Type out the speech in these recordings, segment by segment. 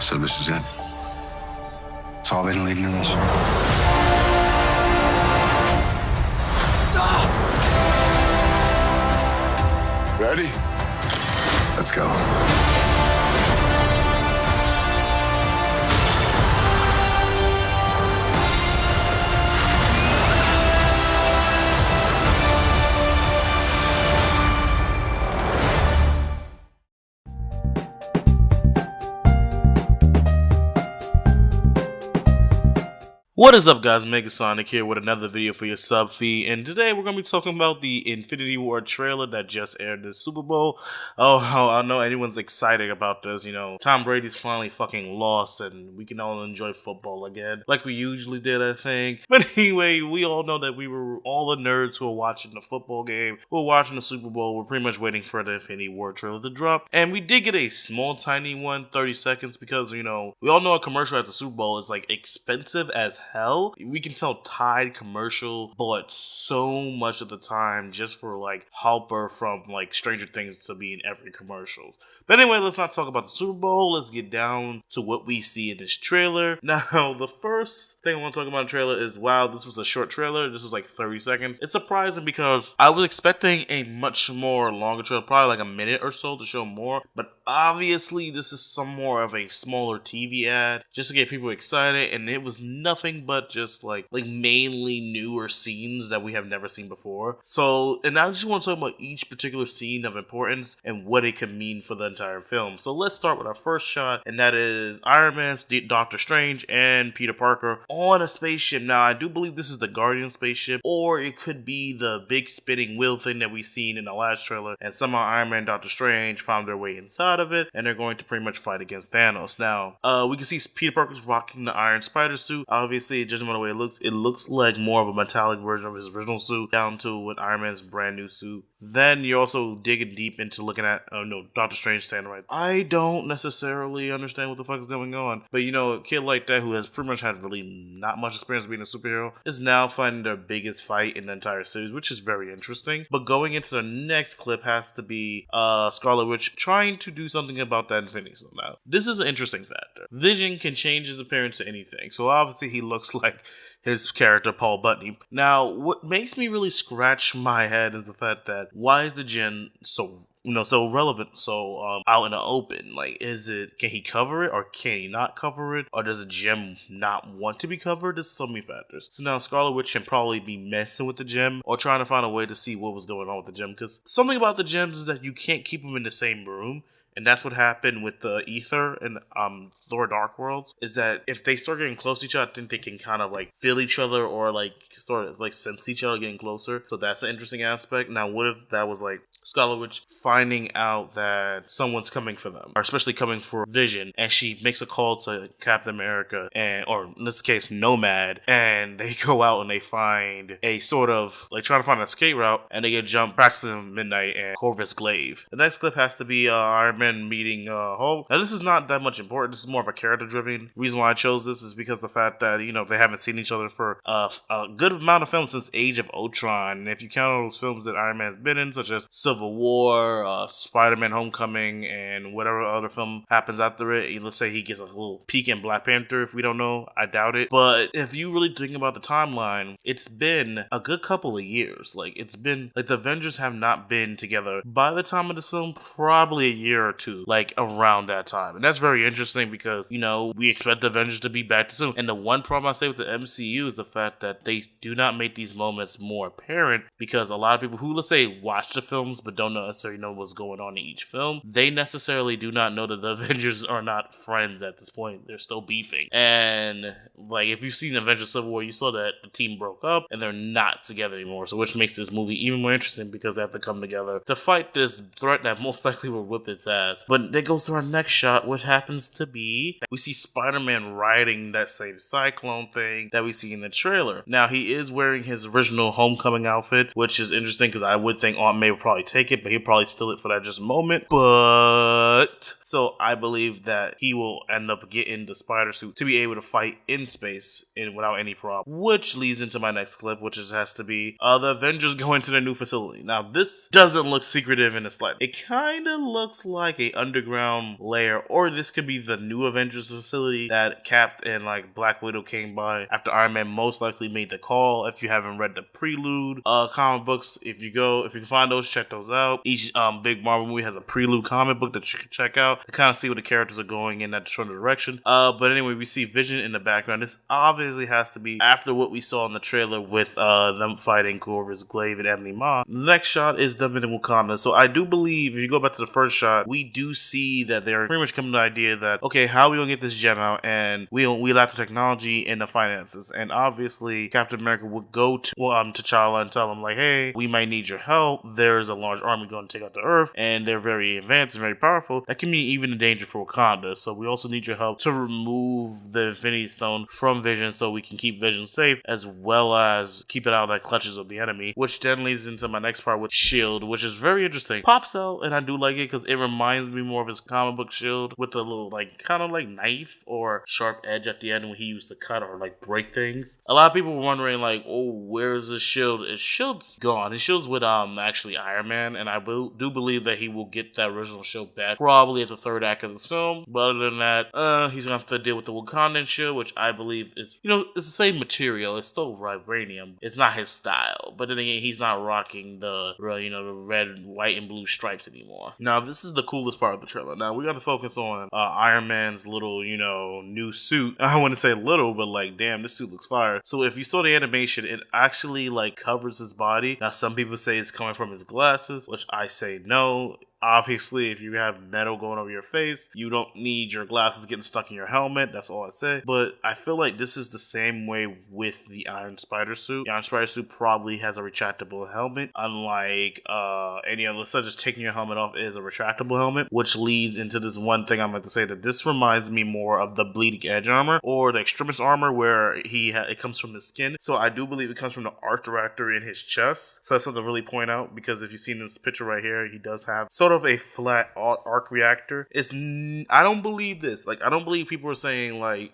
So this is it. It's all been leading to this. Ready? Let's go. What is up, guys? Megasonic here with another video for your sub feed, and today we're going to be talking about the Infinity War trailer that just aired this Super Bowl. Oh, I know anyone's excited about this. You know, Tom Brady's finally fucking lost, and we can all enjoy football again, like we usually did, I think. But anyway, we all know that we were all the nerds who were watching the football game, who were watching the Super Bowl. We're pretty much waiting for the Infinity War trailer to drop, and we did get a small, tiny one, 30 seconds, because, you know, we all know a commercial at the Super Bowl is like expensive as hell. We can tell Tide commercial, but so much of the time just for like Hopper from like Stranger Things to be in every commercial. But anyway, let's not talk about the Super Bowl. Let's get down to what we see in this trailer. Now, the first thing I want to talk about in the trailer is, wow, this was a short trailer. This was like 30 seconds. It's surprising because I was expecting a much more longer trailer, probably like a minute or so to show more, but obviously this is some more of a smaller TV ad just to get people excited, and it was nothing but just like mainly newer scenes that we have never seen before. So, and I just want to talk about each particular scene of importance and what it could mean for the entire film. So let's start with our first shot, and that is Iron Man, Doctor Strange, and Peter Parker on a spaceship. Now, I do believe this is the Guardian spaceship, or it could be the big spinning wheel thing that we've seen in the last trailer, and somehow Iron Man and Doctor Strange found their way inside of it, and they're going to pretty much fight against Thanos. Now, we can see Peter Parker's rocking the Iron Spider suit. Obviously, judging by the way it looks like more of a metallic version of his original suit, down to with Iron Man's brand new suit. Then you're also digging deep into looking at, Doctor Strange standing right. I don't necessarily understand what the fuck is going on, but you know, a kid like that who has pretty much had really not much experience being a superhero is now fighting their biggest fight in the entire series, which is very interesting. But going into the next clip has to be Scarlet Witch trying to do something about that Infinity Stone. Now, this is an interesting factor. Vision can change his appearance to anything, so obviously he looks like his character Paul Bettany. Now, what makes me really scratch my head is the fact that why is the gem so relevant, so out in the open? Like, can he cover it, or can he not cover it, or does the gem not want to be covered? There's so many factors. So now Scarlet Witch can probably be messing with the gem or trying to find a way to see what was going on with the gem, because something about the gems is that you can't keep them in the same room. And that's what happened with the Ether and Thor Dark Worlds, is that if they start getting close to each other, I think they can kind of like feel each other, or like sort of like sense each other getting closer. So that's an interesting aspect. Now, what if that was like Scarlet Witch finding out that someone's coming for them, or especially coming for Vision, and she makes a call to Captain America, or in this case Nomad, and they go out and they find a sort of like trying to find an escape route, and they get jumped Braxton Midnight and Corvus Glaive. The next clip has to be Iron Man meeting Hulk. Now, this is not that much important. This is more of a character-driven. Reason why I chose this is because the fact that, you know, they haven't seen each other for a good amount of films since Age of Ultron. And if you count all those films that Iron Man's been in, such as Civil War, Spider-Man Homecoming, and whatever other film happens after it, let's say he gets a little peek in Black Panther. If we don't know, I doubt it. But if you really think about the timeline, it's been a good couple of years. Like, it's been, like, the Avengers have not been together by the time of the film, probably a year or two, like around that time. And that's very interesting because, you know, we expect the Avengers to be back soon. And the one problem I say with the MCU is the fact that they do not make these moments more apparent, because a lot of people who, let's say, watch the films but don't necessarily know what's going on in each film, they necessarily do not know that the Avengers are not friends at this point. They're still beefing. And like, if you've seen Avengers Civil War, you saw that the team broke up and they're not together anymore. So which makes this movie even more interesting, because they have to come together to fight this threat that most likely will whip its ass. But that goes to our next shot, which happens to be, we see Spider-Man riding that same cyclone thing that we see in the trailer. Now, he is wearing his original Homecoming outfit, which is interesting because I would think Aunt May would probably take take it, but he'll probably steal it for that just moment. But so I believe that he will end up getting the spider suit to be able to fight in space and without any problem. Which leads into my next clip, which has to be the Avengers going to their new facility. Now, this doesn't look secretive in the slightest. It kind of looks like a underground lair, or this could be the new Avengers facility that Cap and like Black Widow came by after Iron Man most likely made the call. If you haven't read the Prelude comic books, if you find those, check those out. Each big Marvel movie has a Prelude comic book that you can check out to kind of see where the characters are going in that sort of direction. But anyway, we see Vision in the background. This obviously has to be after what we saw in the trailer with them fighting Corvus Glaive and Ebony Maw. The next shot is them in Wakanda. So I do believe if you go back to the first shot, we do see that they're pretty much coming to the idea that, okay, how are we gonna get this gem out? And we lack the technology and the finances. And obviously Captain America would go to T'Challa and tell him like, hey, we might need your help. There's a large army going to take out the Earth, and they're very advanced and very powerful. That can be even a danger for Wakanda. So we also need your help to remove the Infinity Stone from Vision so we can keep Vision safe, as well as keep it out of the clutches of the enemy. Which then leads into my next part with Shield, which is very interesting. Pops out, and I do like it because it reminds me more of his comic book Shield with a little like kind of like knife or sharp edge at the end when he used to cut or like break things. A lot of people were wondering like, oh, where's his shield? His shield's gone. His shield's with actually Iron Man, and I do believe that he will get that original shield back probably at the third act of this film. But other than that, he's gonna have to deal with the Wakandan shield, which I believe is, it's the same material. It's still vibranium. It's not his style, but then again, he's not rocking the the red, white, and blue stripes anymore. Now, this is the coolest part of the trailer. Now, we got to focus on Iron Man's little, new suit. I wouldn't say little, but like, damn, this suit looks fire. So if you saw the animation, it actually like covers his body. Now, some people say it's coming from his glasses, which I say no. Obviously, if you have metal going over your face, you don't need your glasses getting stuck in your helmet. That's all I say. But I feel like this is the same way with the Iron Spider suit. The Iron Spider suit probably has a retractable helmet, unlike any other, such as taking your helmet off is a retractable helmet, which leads into this one thing I'm going to say, that this reminds me more of the Bleeding Edge armor or the Extremis armor, where it comes from the skin. So I do believe it comes from the art director in his chest. So that's something to really point out, because if you've seen this picture right here, he does have sort of a flat arc reactor. I don't believe this. Like, I don't believe people are saying like,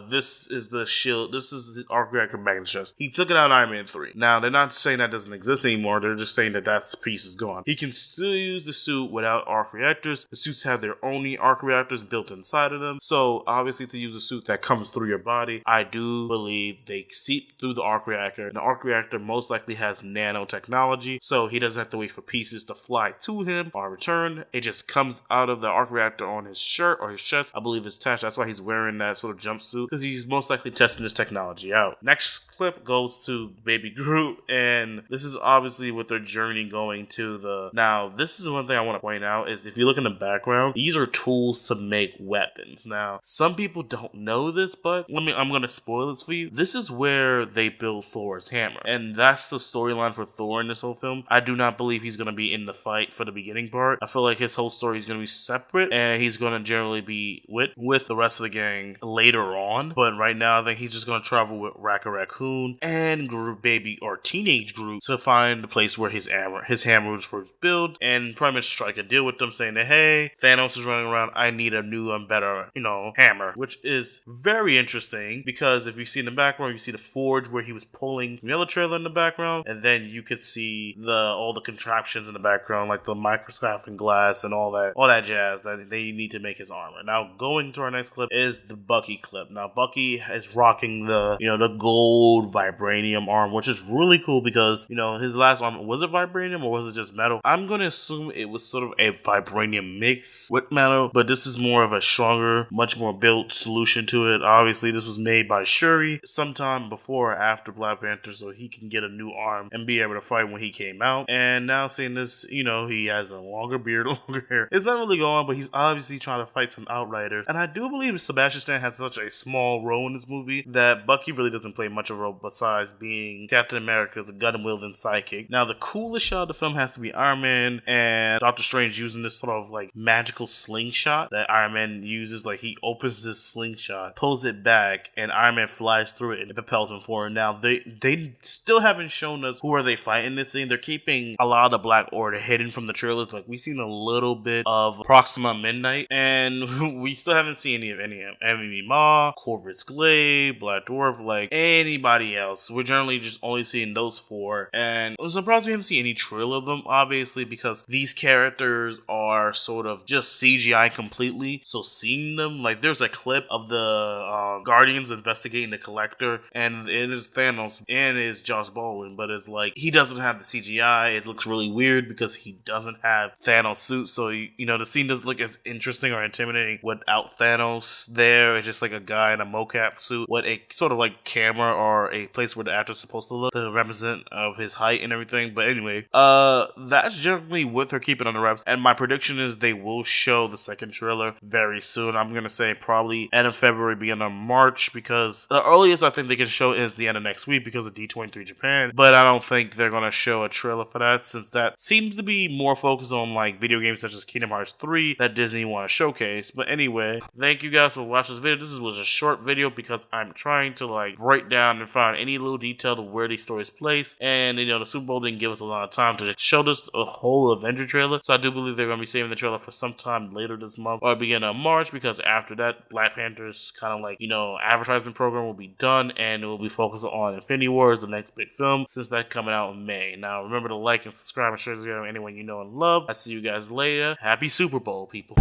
this is the shield, this is the arc reactor back in the chest. He took it out in Iron Man 3. Now, they're not saying that doesn't exist anymore. They're just saying that piece is gone. He can still use the suit without arc reactors. The suits have their own arc reactors built inside of them. So obviously, to use a suit that comes through your body, I do believe they seep through the arc reactor. And the arc reactor most likely has nanotechnology, so he doesn't have to wait for pieces to fly to him or return. It just comes out of the arc reactor on his shirt or his chest. I believe it's attached. That's why he's wearing that sort of jumpsuit, because he's most likely testing this technology out. Next clip goes to Baby Groot, and this is obviously with their journey going to the... Now, this is one thing I want to point out, is if you look in the background, these are tools to make weapons. Now, some people don't know this, but I'm going to spoil this for you. This is where they build Thor's hammer, and that's the storyline for Thor in this whole film. I do not believe he's going to be in the fight for the beginning part. I feel like his whole story is going to be separate, and he's going to generally be with the rest of the gang later on. But right now, I think he's just going to travel with Rocket Raccoon and Groot baby, or teenage Groot, to find the place where his hammer was first built, and pretty much strike a deal with them, saying that, hey, Thanos is running around, I need a new and better, hammer. Which is very interesting, because if you see in the background, you see the forge where he was pulling the other trailer in the background, and then you could see all the contraptions in the background, like the microscopic glass and all that jazz that they need to make his armor. Now, going to our next clip is the Bucky clip. Now, Bucky is rocking the gold vibranium arm, which is really cool, because his last armor, was it vibranium or was it just metal? I'm gonna assume it was sort of a vibranium mix with metal, but this is more of a stronger, much more built solution to it. Obviously, this was made by Shuri sometime before or after Black Panther, so he can get a new arm and be able to fight when he came out. And now seeing this, he has a longer longer beard, longer hair. It's not really going, but he's obviously trying to fight some outriders. And I do believe Sebastian Stan has such a small role in this movie that Bucky really doesn't play much of a role besides being Captain America's gun-wielding sidekick. Now, the coolest shot of the film has to be Iron Man and Doctor Strange using this sort of like magical slingshot that Iron Man uses. Like, he opens this slingshot, pulls it back, and Iron Man flies through it and it propels him forward. Now, they still haven't shown us who are they fighting this thing. They're keeping a lot of the Black Order hidden from the trailers. Like, we've seen a little bit of Proxima Midnight, and we still haven't seen any of Enemy Maw, Corvus Glaive, Black Dwarf, like anybody else. We're generally just only seeing those four, and I'm surprised we haven't seen any trailer of them, obviously, because these characters are sort of just CGI completely. So seeing them, like, there's a clip of the Guardians investigating the Collector, and it is Thanos and it's Josh Baldwin, but it's like he doesn't have the CGI. It looks really weird because he doesn't have Thanos suit, so you know, the scene doesn't look as interesting or intimidating without Thanos there. It's just like a guy in a mocap suit with a sort of like camera or a place where the actor's supposed to look to represent of his height and everything. But anyway, that's generally what they're keeping on the wraps, and my prediction is they will show the second trailer very soon. I'm gonna say probably end of February, beginning of March, because the earliest I think they can show is the end of next week because of D23 Japan, but I don't think they're gonna show a trailer for that, since that seems to be more focused on like video games such as Kingdom Hearts 3 that Disney want to showcase. But anyway, thank you guys for watching this video. This was a short video because I'm trying to like break down and find any little detail of where these stories place, and you know, the Super Bowl didn't give us a lot of time to show us a whole Avenger trailer, so I do believe they're gonna be saving the trailer for sometime later this month or beginning of March, because after that, Black Panther's kind of like, you know, advertisement program will be done, and it will be focused on Infinity War as the next big film, since that's coming out in May. Now, remember to like and subscribe and share this video with anyone you know and love. I'll see you guys later. Happy Super Bowl, people.